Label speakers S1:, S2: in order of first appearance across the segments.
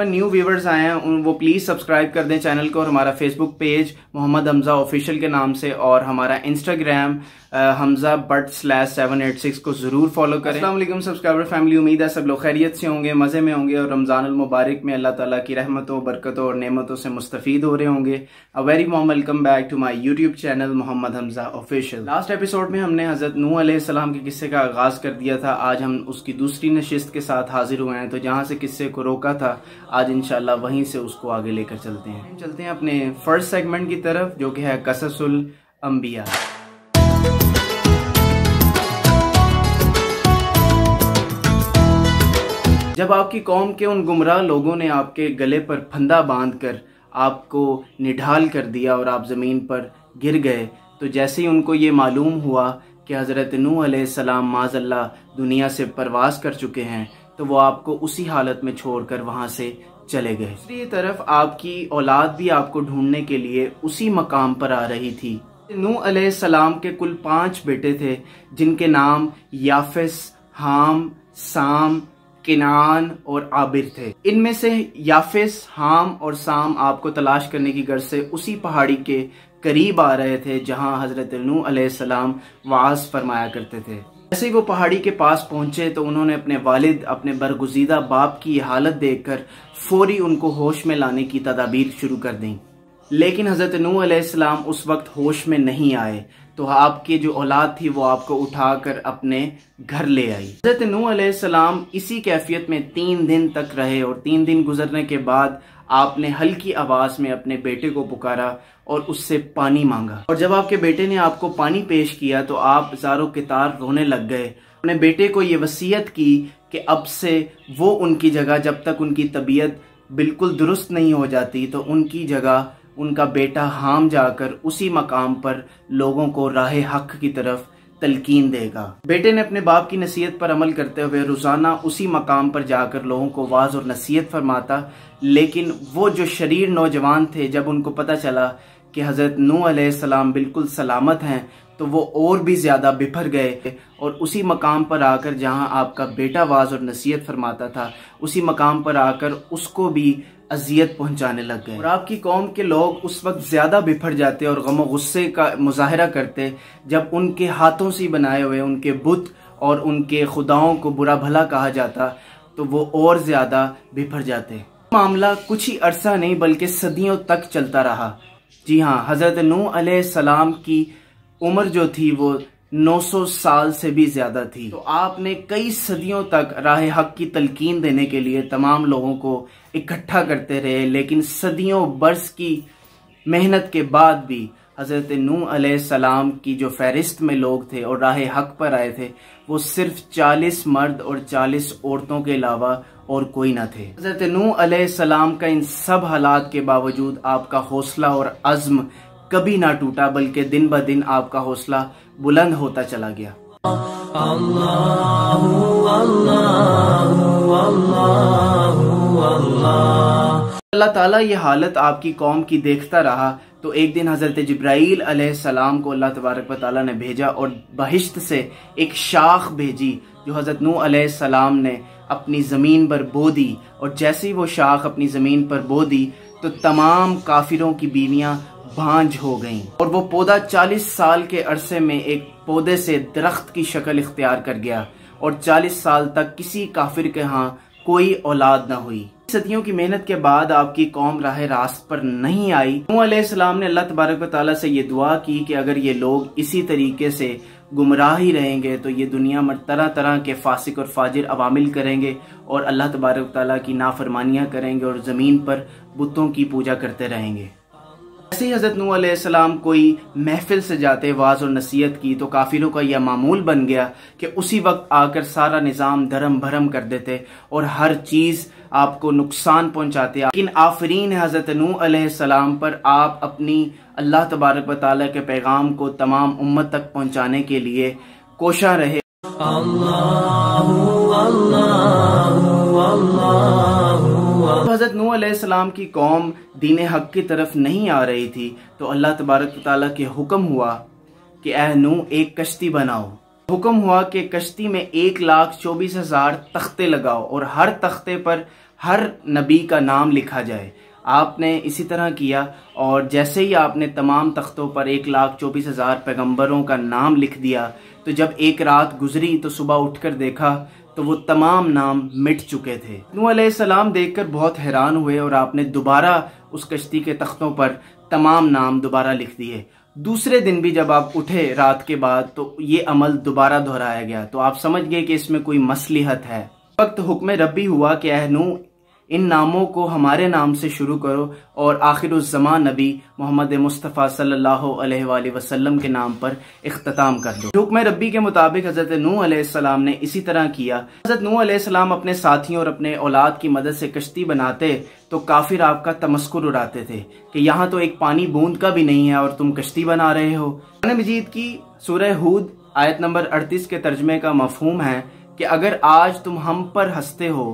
S1: पर new viewers आए हैं वो प्लीज़ सब्सक्राइब कर दें चैनल को और हमारा Facebook page Mohammad Hamza official के नाम से और हमारा इंस्टाग्राम हमजा बट/786 को ज़रूर फॉलो करें। अस्सलाम वालेकुम सब्सक्राइबर फैमिली, उम्मीद है सब लोग खैरियत से होंगे, मज़े में होंगे और रमज़ान मुबारक में अल्लाह ताला की रहमतों, बरकतों और नेमतों से मुस्तफ़ीद हो रहे होंगे। A very warm welcome back to my YouTube channel Mohammad Hamza official. Last episode में हमने हज़रत नूह अलैहिस्सलाम के किस्से का आगाज़ कर दिया था। आज हम उसकी दूसरी नशिस्त के साथ हाजिर हुए हैं, तो जहाँ से किस्से को रोका था आज इंशाल्लाह वहीं से उसको आगे लेकर चलते हैं। चलते हैं अपने फर्स्ट सेगमेंट की तरफ, जो कि है क़ससुल अंबिया। जब आपकी कौम के उन गुमराह लोगों ने आपके गले पर फंदा बांधकर आपको निढाल कर दिया और आप ज़मीन पर गिर गए, तो जैसे ही उनको ये मालूम हुआ कि हज़रत नूह अलैहिस्सलाम माज़अल्लाह दुनिया से परवाज़ कर चुके हैं, तो वो आपको उसी हालत में छोड़कर वहाँ से चले गए। दूसरी तरफ आपकी औलाद भी आपको ढूंढने के लिए उसी मकाम पर आ रही थी। नूह अलैहिस्सलाम के कुल 5 बेटे थे, जिनके नाम याफिस, हाम, साम, किनान और आबिर थे। इनमें से याफिस, हाम और साम आपको तलाश करने की गर्ज से उसी पहाड़ी के करीब आ रहे थे जहां हजरत नूह अलैहिस्सलाम वास फरमाया करते थे। जैसे ही वो पहाड़ी के पास पहुंचे तो उन्होंने अपने वालिद, अपने बरगुज़ीदा बाप की हालत देखकर फौरी उनको होश में लाने की तदाबीर शुरू कर दी। लेकिन हजरत नूह अलैहिस्सलाम उस वक्त होश में नहीं आए, तो आपकी जो औलाद थी वो आपको उठाकर अपने घर ले आई। हजरत नूह अलैहिस्सलाम इसी कैफियत में 3 दिन तक रहे और 3 दिन गुजरने के बाद आपने हल्की आवाज में अपने बेटे को पुकारा और उससे पानी मांगा। और जब आपके बेटे ने आपको पानी पेश किया तो आप ज़ारो कितार रोने लग गए। अपने बेटे को ये वसीयत की कि अब से वो उनकी जगह, जब तक उनकी तबीयत बिल्कुल दुरुस्त नहीं हो जाती, तो उनकी जगह उनका बेटा हाम जाकर उसी मकाम पर लोगों को राह हक की तरफ तलकीन देगा। बेटे ने अपने बाप की नसीहत पर अमल करते हुए रोजाना उसी मकाम पर जाकर लोगों को वाज और नसीहत फरमाता। लेकिन वो जो शरीर नौजवान थे, जब उनको पता चला कि हजरत नूह अलैहिस्सलाम बिल्कुल सलामत हैं, तो वो और भी ज्यादा बिफर गए और उसी मकाम पर आकर जहां आपका बेटा वाज और नसीहत फरमाता था, उसी मकाम पर आकर उसको भी अजियत पहुंचाने लग गए। और आपकी कौम के लोग उस वक्त ज्यादा बिफर जाते और गम और गुस्से का मुजाहरा करते जब उनके हाथों से बनाए हुए उनके बुत और उनके खुदाओं को बुरा भला कहा जाता, तो वो और ज्यादा बिफर जाते। मामला कुछ ही अरसा नहीं बल्कि सदियों तक चलता रहा। जी हाँ, हजरत नूह अलैहिस्सलाम की उम्र जो थी वो 900 साल से भी ज्यादा थी। तो आपने कई सदियों तक राह हक की तलकीन देने के लिए तमाम लोगों को इकट्ठा करते रहे। लेकिन सदियों बरस की मेहनत के बाद भी हजरत नूह अलैहिस्सलाम की जो फहरिस्त में लोग थे और राह हक पर आए थे, वो सिर्फ 40 मर्द और 40 औरतों के अलावा और कोई ना थे। हजरत नूह अलैहिस्सलाम का इन सब हालात के बावजूद आपका हौसला और अज़्म कभी ना टूटा, बल्कि दिन ब दिन आपका हौसला बुलंद होता चला गया। अल्लाहु अल्लाहु अल्लाहु अल्लाह। अल्लाह ताला ये हालत आपकी कौम की देखता रहा, तो एक दिन हजरत जिब्राईल अलैहिस्सलाम को अल्लाह तबारक व तआला ने भेजा और बहिश्त से एक शाख भेजी जो हजरत नूह अलैहिस्सलाम ने अपनी ज़मीन पर बो दी। और जैसे ही वो शाख अपनी ज़मीन पर बो दी तो तमाम काफिरों की बीवियां भांज हो गईं और वो पौधा 40 साल के अरसे में एक पौधे से दरख्त की शक्ल इख्तियार कर गया और 40 साल तक किसी काफिर के यहाँ कोई औलाद न हुई। सदियों की मेहनत के बाद आपकी कौम राह रास्त पर नहीं आई। नूह अलैहिस्सलाम ने अल्लाह तबारक व तआला से ये दुआ की कि अगर ये लोग इसी तरीके से गुमराह ही रहेंगे तो ये दुनिया में तरह तरह के फासिक और फाजिर अवामिल करेंगे और अल्लाह तबारक व तआला की नाफरमानियां करेंगे और ज़मीन पर बुतों की पूजा करते रहेंगे। ऐसे ही हजरत नूह अलैहिस्सलाम कोई महफिल से जाते वाज और नसीहत की, तो काफिरों का यह मामूल बन गया कि उसी वक्त आकर सारा निज़ाम धर्म भरम कर देते और हर चीज़ आपको नुकसान पहुंचाते। लेकिन आफरीन हजरत नूह अलैहिस्सलाम पर आप अपनी अल्लाह तबारक व तआला के पैगाम को तमाम उम्मत तक पहुंचाने के लिए कोशा रहे। हजरत नूह अलैहिस्सलाम की कौम दीन हक की तरफ नहीं आ रही थी, तो अल्लाह तबारक व तआला के हुक्म हुआ कि ऐ नूह एक कश्ती बनाओ। हुक्म हुआ कि कश्ती में 1,24,000 तख्ते लगाओ और हर तख्ते पर हर नबी का नाम लिखा जाए। आपने इसी तरह किया और जैसे ही आपने तमाम तख्तों पर 1,24,000 पैगम्बरों का नाम लिख दिया तो जब एक रात गुजरी तो सुबह उठकर देखा तो वो तमाम नाम मिट चुके थे। नूह अलैहिस्सलाम देखकर बहुत हैरान हुए और आपने दोबारा उस कश्ती के तख्तों पर तमाम नाम दोबारा लिख दिए। दूसरे दिन भी जब आप उठे रात के बाद तो ये अमल दोबारा दोहराया गया। तो आप समझ गए कि इसमें कोई मसलिहत है। वक्त हुक्म रब्बी हुआ कि ऐ नूह, इन नामों को हमारे नाम से शुरू करो और आखिरुज़्ज़मान नबी मोहम्मद मुस्तफ़ा सल्लल्लाहु अलैहि वसल्लम के नाम पर इख्तिताम कर दो। हुक्म रब्बी के मुताबिक हज़रत नूह अलैहिस्सलाम ने इसी तरह किया। हज़रत नूह अलैहिस्सलाम अपने साथियों और अपने औलाद की मदद से कश्ती बनाते तो काफिर आपका तमस्कुर उड़ाते थे कि यहाँ तो एक पानी बूंद का भी नहीं है और तुम कश्ती बना रहे हो। कुरान मजीद की सूरह हूद आयत नंबर 38 के तर्जमे का मफहूम है कि अगर आज तुम हम पर हंसते हो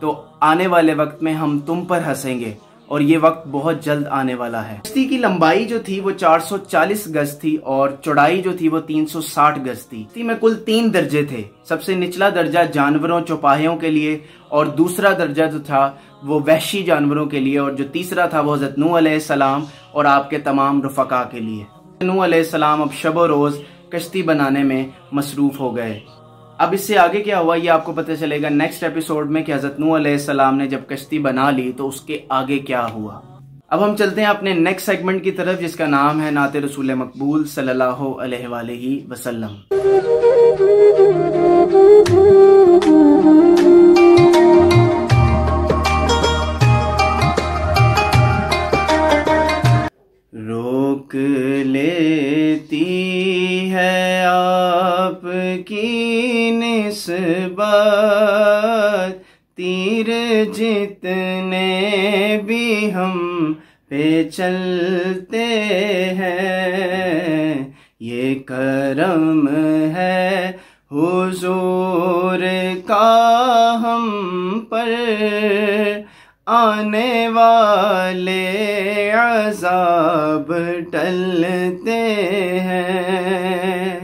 S1: तो आने वाले वक्त में हम तुम पर हंसेंगे और ये वक्त बहुत जल्द आने वाला है। कश्ती की लंबाई जो थी वो 440 गज थी और चौड़ाई जो थी वो 360 गज थी। कश्ती में कुल 3 दर्जे थे। सबसे निचला दर्जा जानवरों चौपाहियों के लिए और दूसरा दर्जा जो था वो वहशी जानवरों के लिए और जो तीसरा था वो हज़रत नूह अलैहिस्सलाम और आपके तमाम रुफका के लिए। नूह अलैहिस्सलाम अब शब रोज कश्ती बनाने में मसरूफ हो गए। अब इससे आगे क्या हुआ ये आपको पता चलेगा नेक्स्ट एपिसोड में कि हज़रत नूह अलैहिस्सलाम ने जब कश्ती बना ली तो उसके आगे क्या हुआ। अब हम चलते हैं अपने नेक्स्ट सेगमेंट की तरफ जिसका नाम है नाते रसूल मकबूल सल्लल्लाहु अलैहि वसल्लम। रोक लेती है आपकी निस्बत तीर जितने भी हम पे चलते हैं, ये करम है हुजूर का हम पर, आने वाले अज़ाब टलते हैं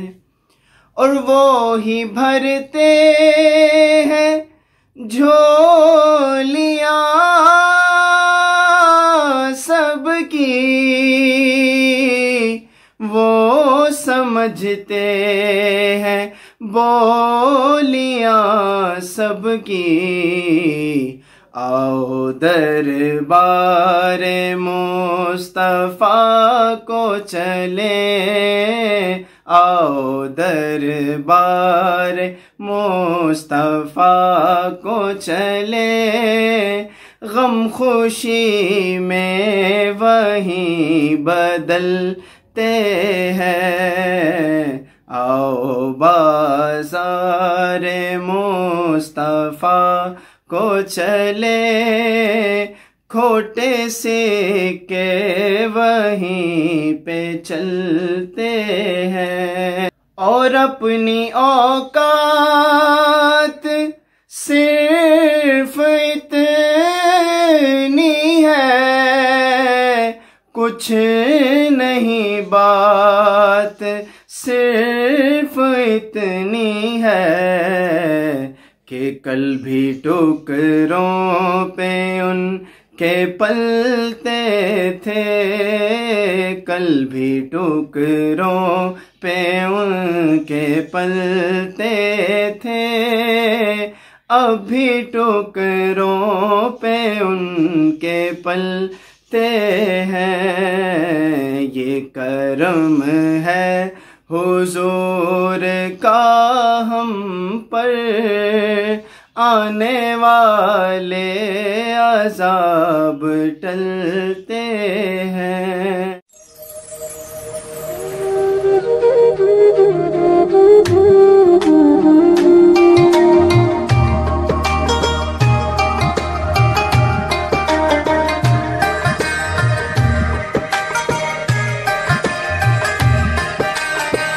S1: और वो ही भरते हैं झोलियां सबकी, वो समझते हैं बोलियां सबकी। आओ दरबार मुस्तफा को चले, आओ दरबार मुस्तफा को चले, गम खुशी में वहीं बदलते हैं। आओ बाज़ार मुस्तफा को चले, खोटे सिक्के वहीं पे चलते हैं और अपनी औकात सिर्फ इतनी है, कुछ नहीं बात सिर्फ इतनी है कि कल भी टुकड़ों पे उनके पलते थे, कल भी टुकड़ों पे उनके पलते थे, अब भी टुकड़ों पे उनके पलते हैं। ये करम है हुजूर का हम पर, आने वाले अज़ाब टलते हैं।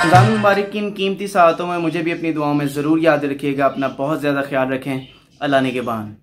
S1: रमज़ान मुबारक की इन कीमती सातों में मुझे भी अपनी दुआओं में ज़रूर याद रखिएगा। अपना बहुत ज़्यादा ख्याल रखें। अल्लाह निगहबान।